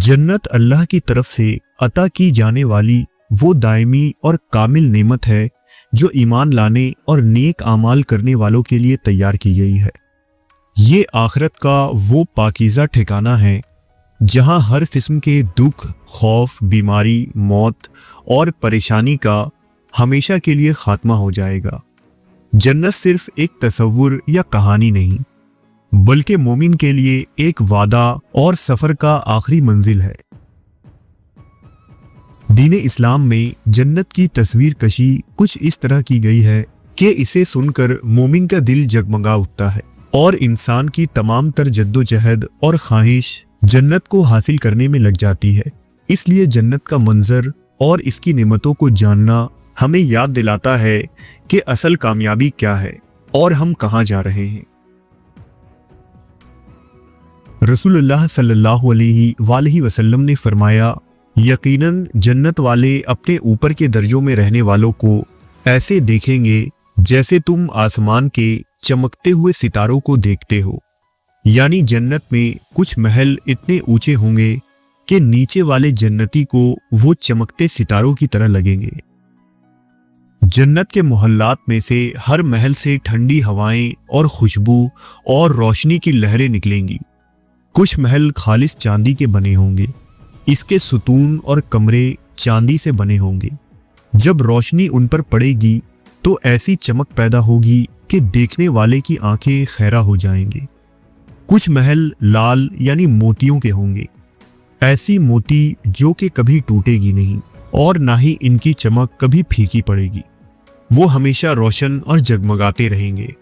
जन्नत अल्लाह की तरफ से अता की जाने वाली वो दायमी और कामिल नेमत है जो ईमान लाने और नेक आमाल करने वालों के लिए तैयार की गई है। ये आखिरत का वो पाकीज़ा ठिकाना है जहां हर किस्म के दुख, खौफ, बीमारी, मौत और परेशानी का हमेशा के लिए खात्मा हो जाएगा। जन्नत सिर्फ एक तसव्वुर या कहानी नहीं, बल्कि मोमिन के लिए एक वादा और सफर का आखिरी मंजिल है। दीन इस्लाम में जन्नत की तस्वीर कशी कुछ इस तरह की गई है कि इसे सुनकर मोमिन का दिल जगमगा उठता है और इंसान की तमाम तर जद्दोजहद और ख्वाहिश जन्नत को हासिल करने में लग जाती है। इसलिए जन्नत का मंजर और इसकी नेमतों को जानना हमें याद दिलाता है कि असल कामयाबी क्या है और हम कहाँ जा रहे हैं। रसूलुल्लाह सल्लल्लाहु अलैहि वसल्लम ने फरमाया, यकीनन जन्नत वाले अपने ऊपर के दर्जों में रहने वालों को ऐसे देखेंगे जैसे तुम आसमान के चमकते हुए सितारों को देखते हो। यानी जन्नत में कुछ महल इतने ऊंचे होंगे कि नीचे वाले जन्नती को वो चमकते सितारों की तरह लगेंगे। जन्नत के मोहल्लात में से हर महल से ठंडी हवाएं और खुशबू और रोशनी की लहरें निकलेंगी। कुछ महल खालिस चांदी के बने होंगे, इसके सुतून और कमरे चांदी से बने होंगे। जब रोशनी उन पर पड़ेगी तो ऐसी चमक पैदा होगी कि देखने वाले की आंखें खैरा हो जाएंगी। कुछ महल लाल यानी मोतियों के होंगे, ऐसी मोती जो कि कभी टूटेगी नहीं और ना ही इनकी चमक कभी फीकी पड़ेगी। वो हमेशा रोशन और जगमगाते रहेंगे।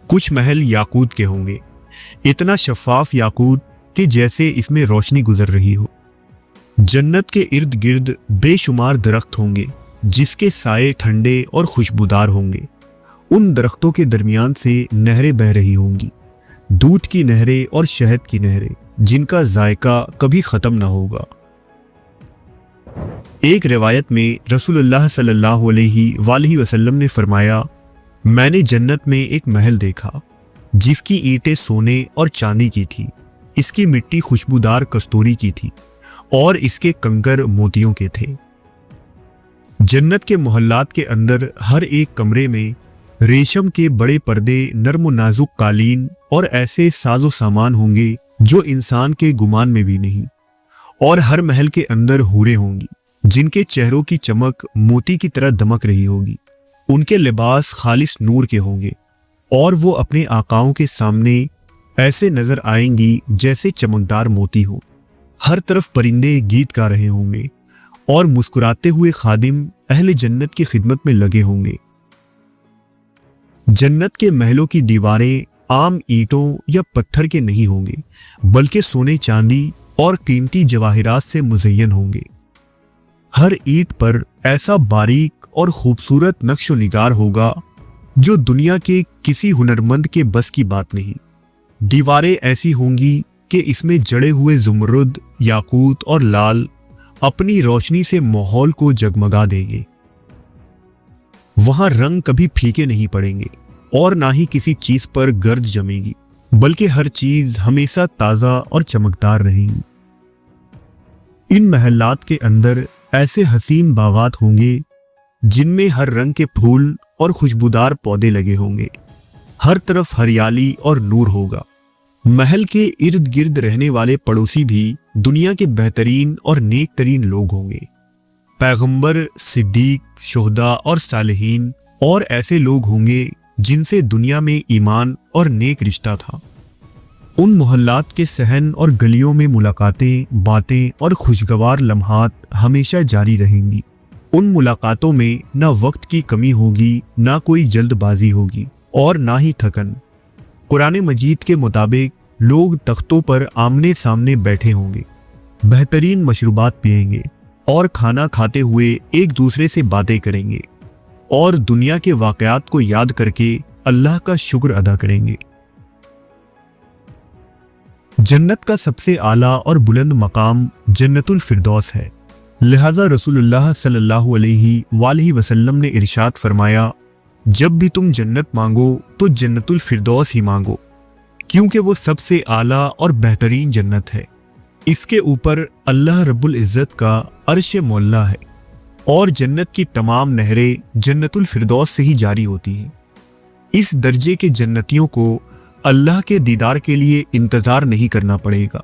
कुछ महल याकूत के होंगे, इतना शफाफ याकूत कि जैसे इसमें रोशनी गुजर रही हो। जन्नत के इर्द गिर्द बेशुमार दरख्त होंगे जिसके साए ठंडे और खुशबूदार होंगे। उन दरख्तों के दरमियान से नहरें बह रही होंगी, दूध की नहरें और शहद की नहरें, जिनका जायका कभी ख़त्म ना होगा। एक रिवायत में रसूलुल्लाह सल्लल्लाहु अलैहि वसल्लम ने फरमाया, मैंने जन्नत में एक महल देखा जिसकी ईंटें सोने और चांदी की थी, इसकी मिट्टी खुशबूदार कस्तूरी की थी और इसके कंकर मोतियों के थे। जन्नत के मोहल्लात के अंदर हर एक कमरे में रेशम के बड़े पर्दे, नर्म नाजुक कालीन और ऐसे साजो सामान होंगे जो इंसान के गुमान में भी नहीं। और हर महल के अंदर हूरें होंगी जिनके चेहरों की चमक मोती की तरह दमक रही होगी। उनके लिबास खालिस नूर के होंगे और वो अपने आकाओं के सामने ऐसे नजर आएंगी जैसे चमकदार मोती हो। हर तरफ परिंदे गीत गा रहे होंगे और मुस्कुराते हुए खादिम अहले जन्नत की खिदमत में लगे होंगे। जन्नत के महलों की दीवारें आम ईंटों या पत्थर के नहीं होंगे, बल्कि सोने, चांदी और कीमती जवाहिरात से मुज़य्यन होंगे। हर ईंट पर ऐसा बारीक और खूबसूरत नक्शो निगार होगा जो दुनिया के किसी हुनरमंद के बस की बात नहीं। दीवारें ऐसी होंगी कि इसमें जड़े हुए ज़ुमरुद, याकूत और लाल अपनी रोशनी से माहौल को जगमगा देंगे। वहां रंग कभी फीके नहीं पड़ेंगे और ना ही किसी चीज पर गर्द जमेगी, बल्कि हर चीज हमेशा ताज़ा और चमकदार रहेगी। इन महल्लात के अंदर ऐसे हसीन बागात होंगे जिनमें हर रंग के फूल और खुशबूदार पौधे लगे होंगे। हर तरफ हरियाली और नूर होगा। महल के इर्द गिर्द रहने वाले पड़ोसी भी दुनिया के बेहतरीन और नेक तरीन लोग होंगे। पैगंबर, सिद्दीक, शुहदा और सालिहीन और ऐसे लोग होंगे जिनसे दुनिया में ईमान और नेक रिश्ता था। उन मोहल्लात के सहन और गलियों में मुलाकातें, बातें और खुशगवार लम्हात हमेशा जारी रहेंगी। उन मुलाकातों में ना वक्त की कमी होगी, ना कोई जल्दबाजी होगी और ना ही थकन। कुरान मजीद के मुताबिक लोग तख्तों पर आमने सामने बैठे होंगे, बेहतरीन मशरूबात पिएंगे और खाना खाते हुए एक दूसरे से बातें करेंगे और दुनिया के वाक़यात को याद करके अल्लाह का शुक्र अदा करेंगे। जन्नत का सबसे आला और बुलंद मकाम जन्नतुल फिरदौस है। लिहाजा रसूलुल्लाह सल्लल्लाहु अलैहि वसल्लम ने इरशाद फरमाया, जब भी तुम जन्नत मांगो तो जन्नतुल फिरदौस ही मांगो, क्योंकि वो सबसे आला और बेहतरीन जन्नत है। इसके ऊपर अल्लाह रब्बुल इज़्ज़त का अर्श मौला है और जन्नत की तमाम नहरें जन्नतुल फिरदौस से ही जारी होती हैं। इस दर्जे के जन्नतियों को अल्लाह के दीदार के लिए इंतजार नहीं करना पड़ेगा,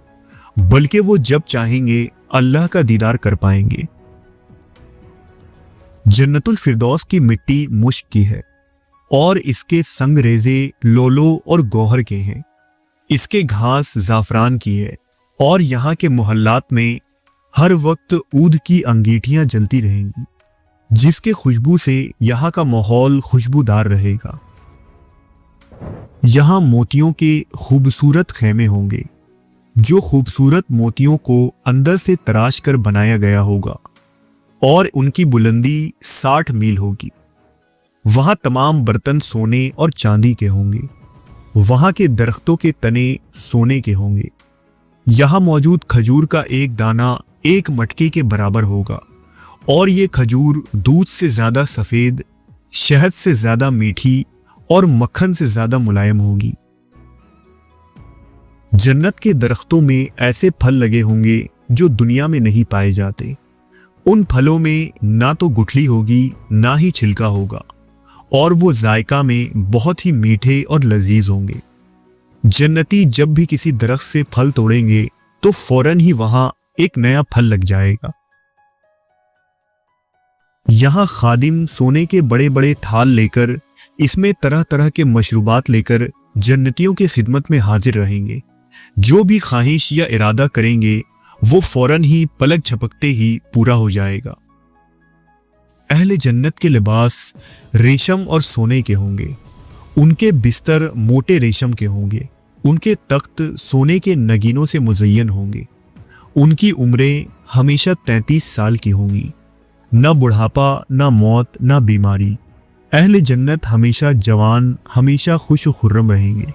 बल्कि वो जब चाहेंगे अल्लाह का दीदार कर पाएंगे। जन्नतुल फिरदौस की मिट्टी मुश्क की है और इसके संगरेजे लोलो और गौहर के हैं। इसके घास ज़ाफ़रान की है और यहाँ के मोहल्लात में हर वक्त ऊद की अंगीठियां जलती रहेंगी, जिसके खुशबू से यहाँ का माहौल खुशबूदार रहेगा। यहाँ मोतियों के खूबसूरत खेमे होंगे, जो खूबसूरत मोतियों को अंदर से तराश कर बनाया गया होगा और उनकी बुलंदी 60 मील होगी। वहाँ तमाम बर्तन सोने और चांदी के होंगे। वहाँ के दरख्तों के तने सोने के होंगे। यहाँ मौजूद खजूर का एक दाना एक मटके के बराबर होगा और ये खजूर दूध से ज़्यादा सफ़ेद, शहद से ज़्यादा मीठी और मक्खन से ज़्यादा मुलायम होगी। जन्नत के दरख्तों में ऐसे फल लगे होंगे जो दुनिया में नहीं पाए जाते। उन फलों में ना तो गुठली होगी ना ही छिलका होगा और वो जायका में बहुत ही मीठे और लजीज होंगे। जन्नती जब भी किसी दरख्त से फल तोड़ेंगे तो फौरन ही वहां एक नया फल लग जाएगा। यहाँ खादिम सोने के बड़े बड़े थाल लेकर इसमें तरह तरह के मशरूबात लेकर जन्नतियों की खिदमत में हाजिर रहेंगे। जो भी ख्वाहिश या इरादा करेंगे वो फौरन ही पलक झपकते ही पूरा हो जाएगा। अहले जन्नत के लिबास रेशम और सोने के होंगे। उनके बिस्तर मोटे रेशम के होंगे। उनके तख्त सोने के नगीनों से मुज़य्यन होंगे। उनकी उम्रें हमेशा 33 साल की होंगी। न बुढ़ापा, न मौत, न बीमारी। अहले जन्नत हमेशा जवान, हमेशा खुश व खुर्रम रहेंगे।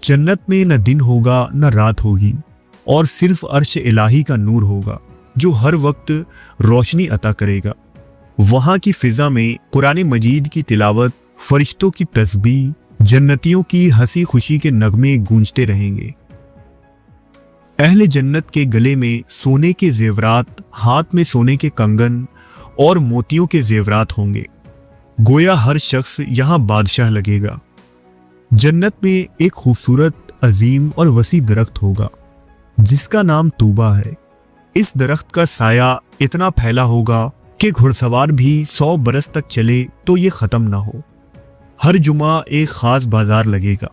जन्नत में न दिन होगा न रात होगी और सिर्फ अर्श इलाही का नूर होगा जो हर वक्त रोशनी अता करेगा। वहाँ की फिजा में कुरान मजीद की तिलावत, फरिश्तों की तस्बीह, जन्नतियों की हंसी खुशी के नगमे गूंजते रहेंगे। अहले जन्नत के गले में सोने के जेवरात, हाथ में सोने के कंगन और मोतियों के जेवरात होंगे। गोया हर शख्स यहाँ बादशाह लगेगा। जन्नत में एक खूबसूरत, अजीम और वसी दरख्त होगा जिसका नाम तूबा है। इस दरख्त का साया इतना फैला होगा कि घुड़सवार भी 100 बरस तक चले तो ये ख़त्म ना हो। हर जुमा एक ख़ास बाजार लगेगा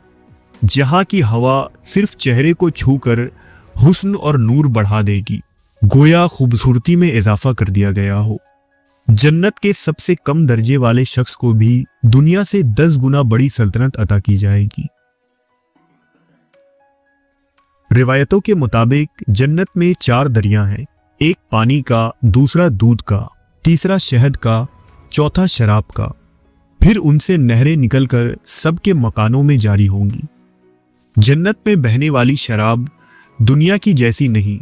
जहाँ की हवा सिर्फ चेहरे को छूकर हुस्न और नूर बढ़ा देगी, गोया खूबसूरती में इजाफा कर दिया गया हो। जन्नत के सबसे कम दर्जे वाले शख्स को भी दुनिया से 10 गुना बड़ी सल्तनत अता की जाएगी। रिवायतों के मुताबिक जन्नत में 4 दरिया हैं, एक पानी का, दूसरा दूध का, तीसरा शहद का, चौथा शराब का। फिर उनसे नहरें निकलकर सबके मकानों में जारी होंगी। जन्नत में बहने वाली शराब दुनिया की जैसी नहीं।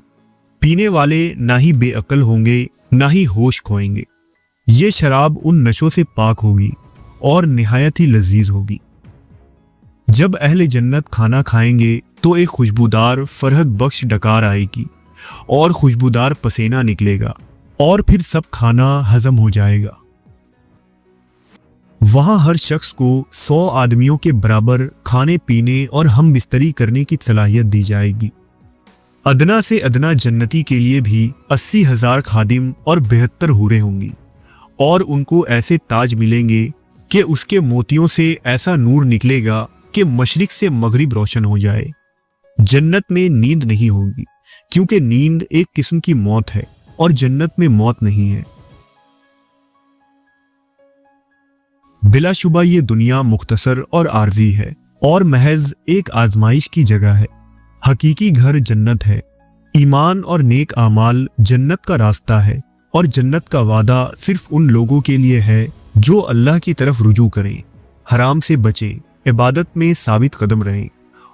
पीने वाले ना ही बेअक्ल होंगे ना ही होश खोएंगे। ये शराब उन नशों से पाक होगी और निहायत ही लजीज होगी। जब अहले जन्नत खाना खाएंगे तो एक खुशबूदार फरहत बख्श डकार आएगी और खुशबूदार पसीना निकलेगा और फिर सब खाना हजम हो जाएगा। वहां हर शख्स को 100 आदमियों के बराबर खाने पीने और हम बिस्तरी करने की सलाहियत दी जाएगी। अदना से अदना जन्नती के लिए भी 80,000 खादिम और 72 हूरें होंगी और उनको ऐसे ताज मिलेंगे कि उसके मोतियों से ऐसा नूर निकलेगा कि मशरिक से मगरिब रोशन हो जाए। जन्नत में नींद नहीं होगी क्योंकि नींद एक किस्म की मौत है और जन्नत में मौत नहीं है। बिलाशुबा ये दुनिया मुख्तसर और आर्जी है और महज एक आजमाइश की जगह है। हकीकी घर जन्नत है। ईमान और नेक आमाल जन्नत का रास्ता है और जन्नत का वादा सिर्फ उन लोगों के लिए है जो अल्लाह की तरफ रुजू करें, हराम से बचें, इबादत में साबित कदम रहें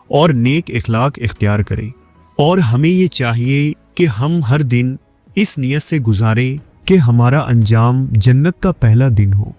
और नेक इखलाक इख्तियार करें। और हमें ये चाहिए कि हम हर दिन इस नियत से गुजारें कि हमारा अंजाम जन्नत का पहला दिन हो।